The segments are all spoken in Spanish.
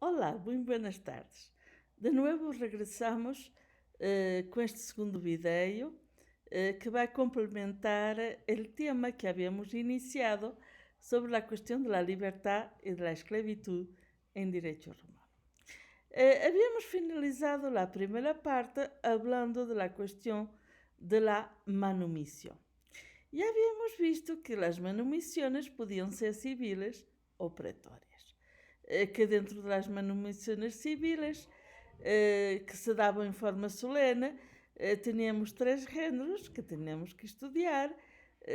Olá, muito buenas tardes. De novo regressamos com este segundo vídeo que vai complementar o tema que habíamos iniciado sobre a questão da liberdade e da esclavitud em direito romano. Habíamos finalizado a primeira parte hablando da questão da manumissão. E habíamos visto que as manumisiones podiam ser civiles ou pretórias. Que dentro das manumisiones civiles, que se davam em forma solene, tínhamos três géneros que tínhamos que estudar: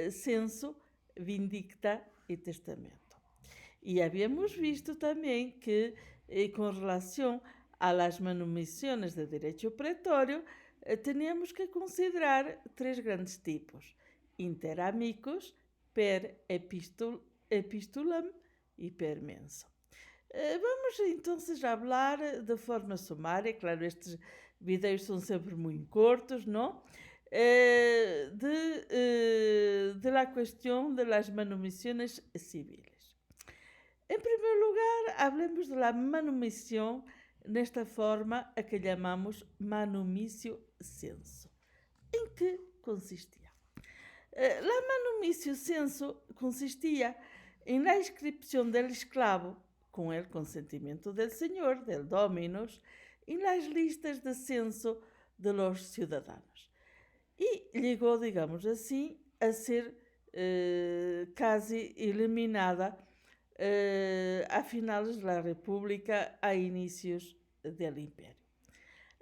censo, vindicta e testamento. E habíamos visto também que, com relação às manumisiones de direito pretório, tínhamos que considerar três grandes tipos: inter amicus, per epistulam e per menso. Vamos então falar de forma sumária, claro, estes vídeos são sempre muito curtos, não? De la cuestión de las manumisiones civiles. En primer lugar, hablemos de la manumisión nesta forma a que llamamos manumicio censo. ¿En qué consistía? La manumicio censo consistía en la inscripción del esclavo con el consentimiento del señor, del dominus, en las listas de censo de los ciudadanos. Y llegó, digamos así, a ser casi eliminada a finales de la República, a inicios del Imperio.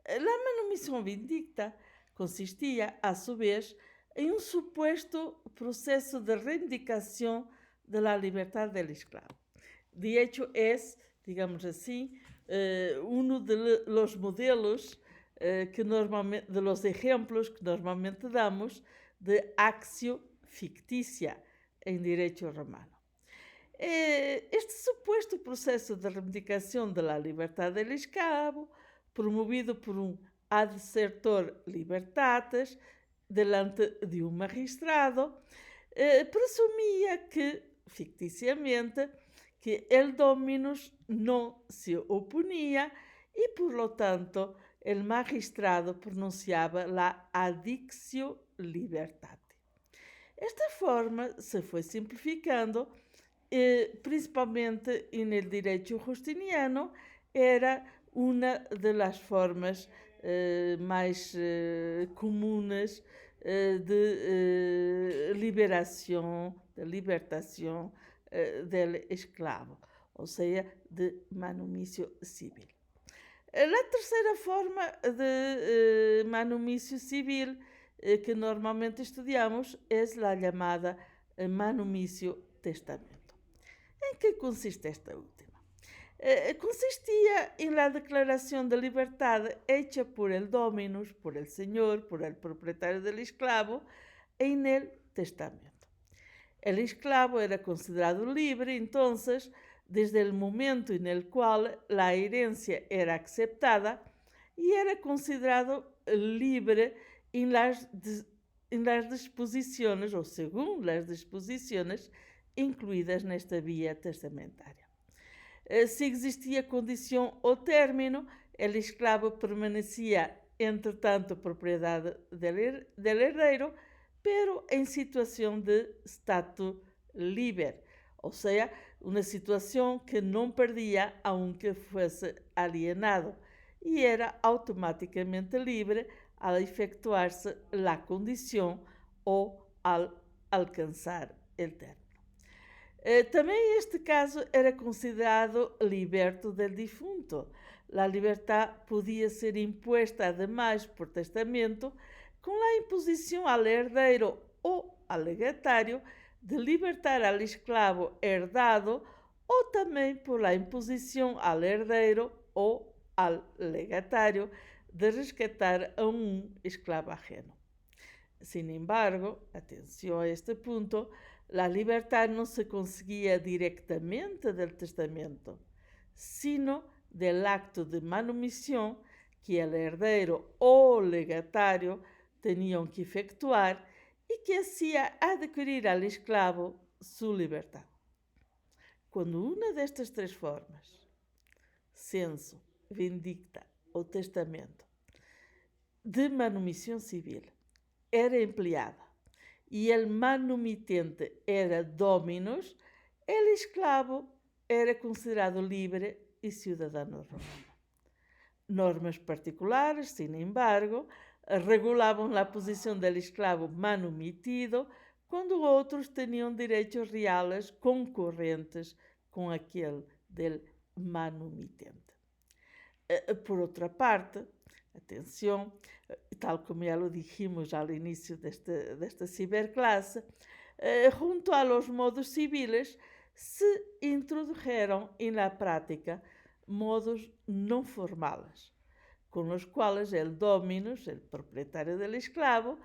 La manumisión vindicta consistía, a su vez, en un supuesto proceso de reivindicación de la libertad del esclavo. De hecho, es, digamos así, uno de los modelos que normalmente, de los ejemplos que normalmente damos de actio ficticia en derecho romano. Este supuesto processo de reivindicação da liberdade del escravo, promovido por um adsertor libertatis delante de um magistrado, presumia que, ficticiamente, que el dominus não se opunía e, por lo tanto, el magistrado pronunciava la addictio libertate. Esta forma se foi simplificando, principalmente no direito justiniano, era uma das formas mais comuns de liberação, de libertação del esclavo, ou seja, de manumício civil. A terceira forma de manumício civil que normalmente estudamos é a chamada manumício testamento. Em que consiste esta última? Consistia em la declaração de liberdade hecha por el dominus, por el señor, por el propietario del esclavo, en el testamento. El esclavo era considerado libre, entonces, desde el momento en el cual la herencia era aceptada y era considerado libre en las disposiciones, o según las disposiciones incluídas nesta via testamentaria. Se existia condição ou término, o esclavo permanecia, entretanto, propriedade del herdeiro, pero em situação de status liber, ou seja, uma situação que não perdia aunque fosse alienado, e era automaticamente livre ao efetuar-se a condição ou ao alcançar o término. Também este caso era considerado liberto del difunto. A liberdade podia ser imposta, además, por testamento, com a imposição ao herdeiro ou ao legatário de libertar al esclavo herdado, ou também por la imposição ao herdeiro ou ao legatário de rescatar a um esclavo ajeno. Sin embargo, atenção a este ponto, la libertad no se conseguía directamente del testamento, sino del acto de manumisión que el heredero o legatario tenían que efectuar y que hacía adquirir al esclavo su libertad. Quando uma destas três formas censo, vindicta ou testamento de manumissão civil era empleada e el manumitente era dominus, el esclavo era considerado livre e cidadão romano. Normas particulares, sin embargo, regulavam a posição do esclavo manumitido quando outros tinham direitos reais concorrentes com aquele del manumitente. Por outra parte, atenção, tal como já lo dijimos ao início desta ciberclasse, junto a los modos civiles se introdujeron en la práctica modos não formales, com os quais el dominus, el proprietário del esclavo,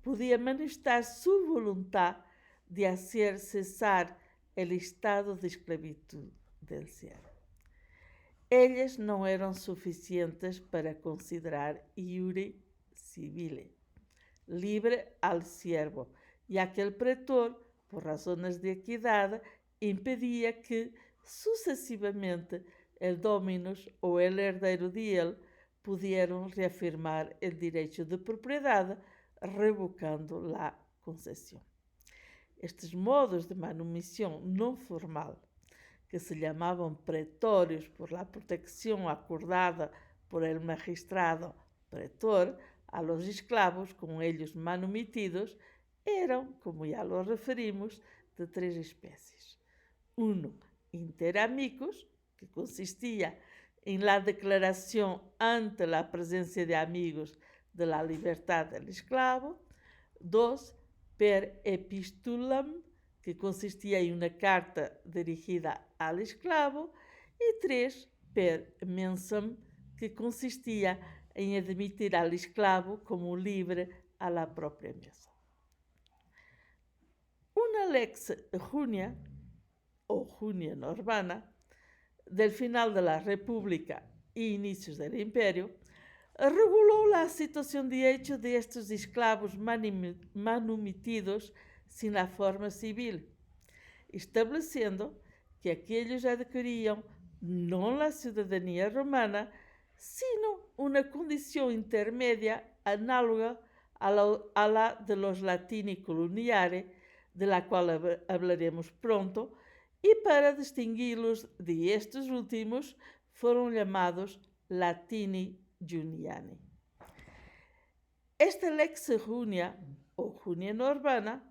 podia manifestar sua vontade de hacer cessar el estado de esclavitud del siervo. Elas não eram suficientes para considerar iure civile, livre al siervo, ya que el pretor, por razones de equidade, impedia que, sucessivamente, el dominus ou el herdeiro de ele pudieram reafirmar el direito de propriedade, revocando la concessão. Estes modos de manumissão não formal, que se chamavam pretórios por la protecção acordada por el magistrado pretor a los esclavos com eles manumitidos, eram, como já lo referimos, de três espécies. Uno, inter amicus, que consistia em la declaração ante la presença de amigos de la libertad del esclavo. Dos, per epistulam, que consistia em uma carta dirigida ao esclavo. E três, per mensam, que consistia em admitir ao esclavo como livre à la própria mesa. Una lex Junia, ou Junia Normanna, del final de la República e inícios del Império, regulou a situação de hecho de estes esclavos manumitidos sin la forma civil, estabelecendo que aqueles adquiriam não a cidadania romana, sino uma condição intermédia análoga a la de los latini coloniare, de la qual hablaremos pronto, e para distingui-los de estes últimos foram chamados latini juniani. Esta lex Junia, ou Junia Normanna,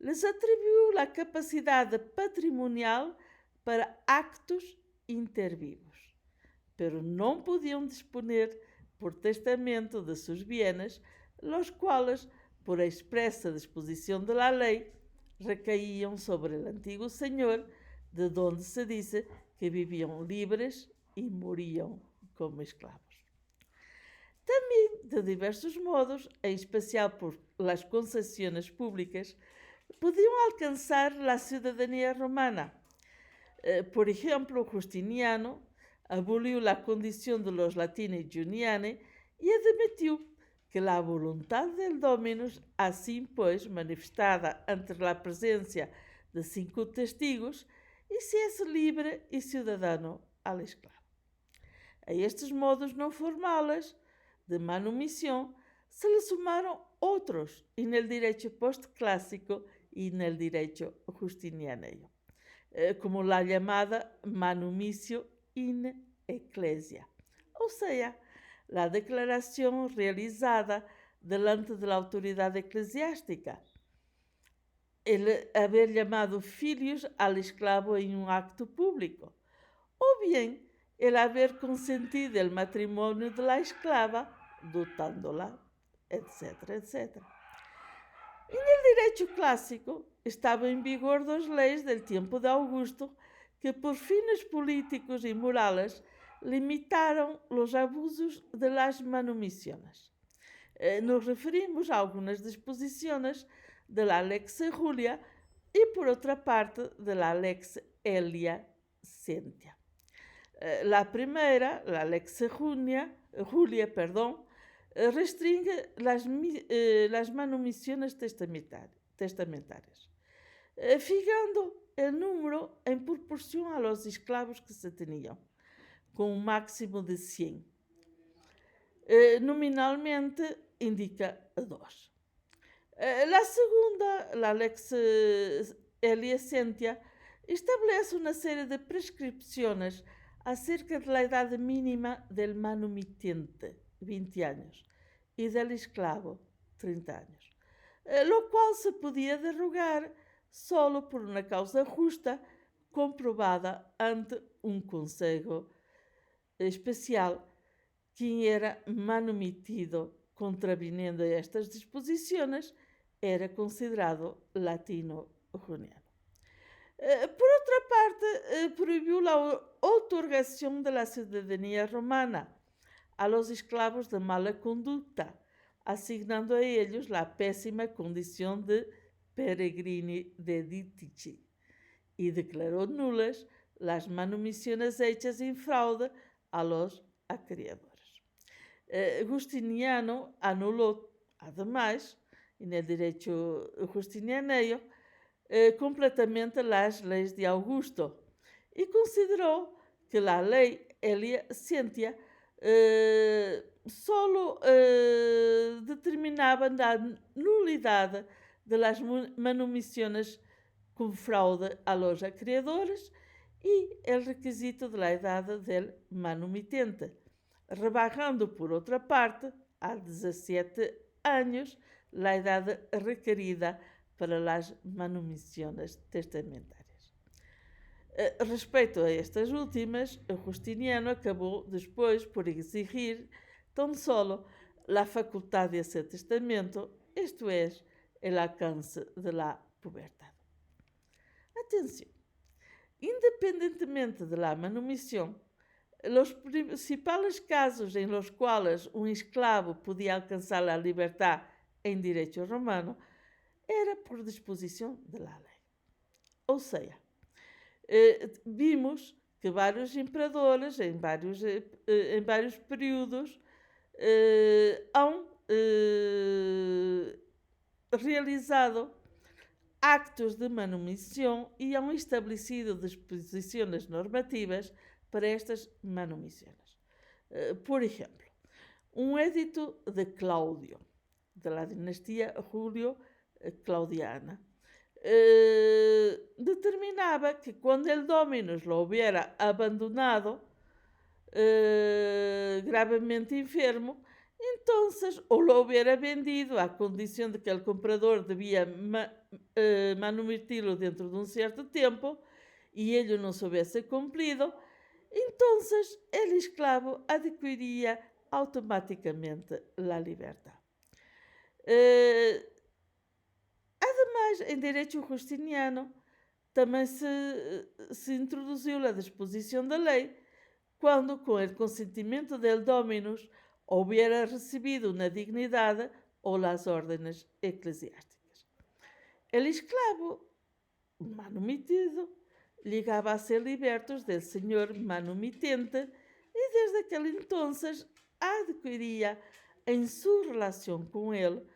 les atribuiu a capacidade patrimonial para actos intervivos, pero não podiam disponer por testamento de seus bienes, los quais, por expressa disposição de la lei, recaíam sobre o antigo senhor, de onde se diz que viviam livres e moriam como esclavos. Também, de diversos modos, em especial por las concessões públicas, podiam alcançar a cidadania romana. Por exemplo, Justiniano aboliu a condição de los latini juniani e admitiu que a vontade del dominus, assim pois manifestada ante a presença de 5 testigos, hiciese livre e cidadão al esclavo. A estes modos não formales de manumissão se lhe sumaram outros en el direito post-clássico e en el direito justiniano, como a chamada manumissio in ecclesia, ou seja, a declaração realizada delante da autoridade eclesiástica, ele haber chamado filhos al esclavo em um acto público, ou bem ele haver consentido o matrimônio de la esclava, dotándola, etc., etc. E no direito clássico estavam em vigor duas leis del tempo de Augusto que, por fines políticos e morais, limitaram os abusos de las manumisiones. Nos referimos a algumas disposições de la Lex Julia e, por outra parte, de la Lex Aelia Sentia. La primeira, la Lex Julia, restringe las manumisiones testamentarias, fijando el número en proporción a los esclavos que se tenían, con un máximo de 100. Nominalmente indica 2. La segunda, la Lex Elia Sentia, establece una serie de prescripciones acerca de la edad mínima del manumitente, 20 años, y del esclavo, 30 años, lo cual se podía derogar solo por una causa justa comprobada ante un consejo especial. Quien era manumitido contraviniendo estas disposiciones era considerado latino-joniano. Por otra parte, prohibió la otorgación de la ciudadanía romana a los esclavos de mala conducta, asignando a ellos la pésima condición de peregrini deditici, y declaró nulas las manumisiones hechas en fraude a los acreedores. Justiniano anuló, además, en el derecho justinianeo, completamente las leyes de Augusto y consideró que la ley Elia Sentia solo determinaba la nulidad de las manumisiones con fraude a los acreedores y el requisito de la edad del manumitente, rebajando por otra parte a 17 años la edad requerida para las manumisiones testamentarias. Respecto a estas últimas, Justiniano acabó después por exigir tan solo la facultad de hacer testamento, esto es, el alcance de la pubertad. Atención, independientemente de la manumisión, los principales casos en los cuales un esclavo podía alcanzar la libertad en derecho romano era por disposición de la ley. Ou seja, vimos que vários imperadores em vários períodos han realizado actos de manumisión e han establecido disposições normativas para estas manumisiones. Por ejemplo, un edicto de Claudio, de la dinastía Julio-Claudiana, determinaba que cuando el dominus lo hubiera abandonado gravemente enfermo, entonces o lo hubiera vendido a condición de que el comprador debía manumitirlo dentro de un cierto tiempo y ello no se hubiese cumplido, entonces el esclavo adquiriría automáticamente la libertad. Además, en derecho justiniano também se introduziu a disposição da lei quando, com o consentimento del dominus, hubiera recebido una dignidad o las órdenes eclesiásticas. El esclavo manumitido llegaba a ser libertos del señor manumitente y desde aquel entonces adquiría en su relación con él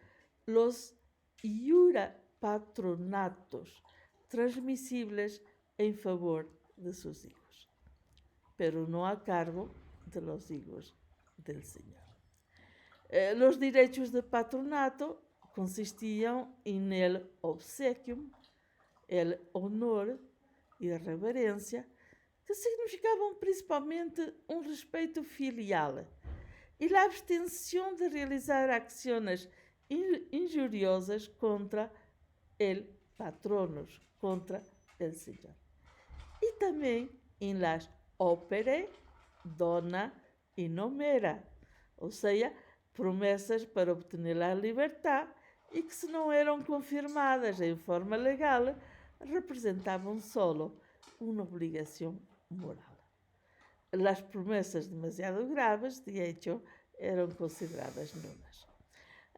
los iura patronatos transmisibles en favor de sus hijos, pero no a cargo de los hijos del Señor. Los derechos de patronato consistían en el obsequium, el honor y la reverencia, que significaban principalmente un respeto filial y la abstención de realizar acciones injuriosas contra el patronus, contra el Señor. Y también en las opere, dona y nomera, o sea, promessas para obter a liberdade e que, se não eram confirmadas em forma legal, representavam solo uma obrigação moral. As promessas demasiado graves, de hecho, eram consideradas nulas.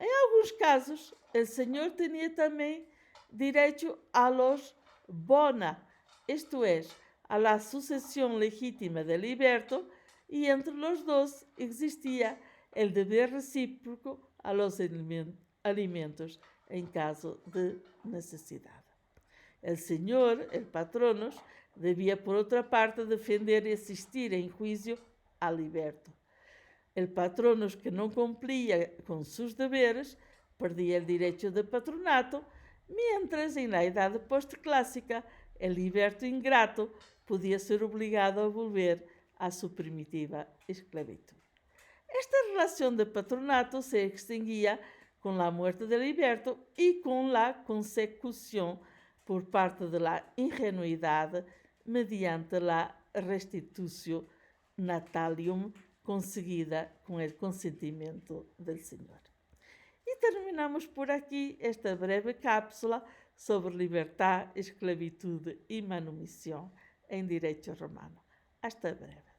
Em alguns casos, o senhor tinha também direito a los bona, isto é, a la sucesión legítima del liberto, y entre los dos existía el deber recíproco a los alimentos en caso de necesidad. El señor, el patronus, debía por otra parte defender y asistir en juicio al liberto. El patrono que no cumplía con sus deberes perdía el derecho de patronato, mientras en la edad postclásica el liberto ingrato podía ser obligado a volver a su primitiva esclavitud. Esta relación de patronato se extinguía con la muerte del liberto y con la consecución por parte de la ingenuidad mediante la restitutio natalium conseguida con el consentimiento del Señor. E terminamos por aqui esta breve cápsula sobre liberdade, esclavitude e manumissão em direito romano. Hasta breve.